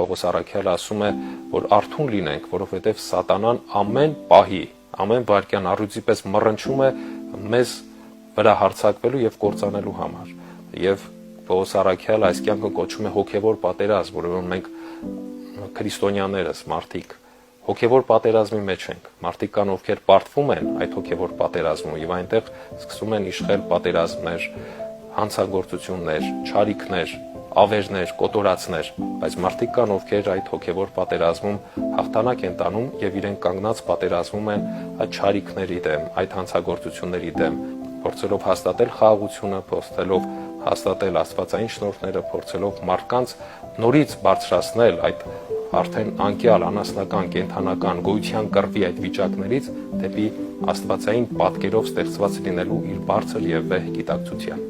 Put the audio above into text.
Պողոս առաքյալը ասում է, որ արթուն լինենք, որովհետև սատանան ամեն պահի, ամեն վայրկյան առյուծի պես մռնչում է մեզ վրա հարձակվելու եւ կործանելու համար։ Եվ Պողոս առաքյալը այս կյանքը կոչում է հոգևոր պատերազմ, որովհետև մենք քրիստոնյաներս, մարդիկ հոգևոր պատերազմի մեջ ենք։ Մարդիկ կան, ովքեր պարտվում են այդ հոգևոր պատերազմում եւ այնտեղ սկսում են իշխել պատերազմներ, հանցագործություններ, չարիքներ, ավերներ, կոտորածներ, բայց մարդիկ կան, ովքեր այդ հոգևոր պատերազմում հաղթանակ են տանում եւ իրենք կանգնած պատերազմում են այդ չարիքների դեմ, այդ հանցագործությունների դեմ, փորձելով հաստատել խաղաղությունը, փորձելով հաստատել աստվածային շնորհները, փորձելով մարդկանց նորից բարձրացնել այդ արդեն անկյալ, անասնական, կենդանական գոյության կռվի այդ վիճակներից դեպի աստվածային պատկերով ստեղծված լինելու իր բարձր եւ վեհ գիտակցության։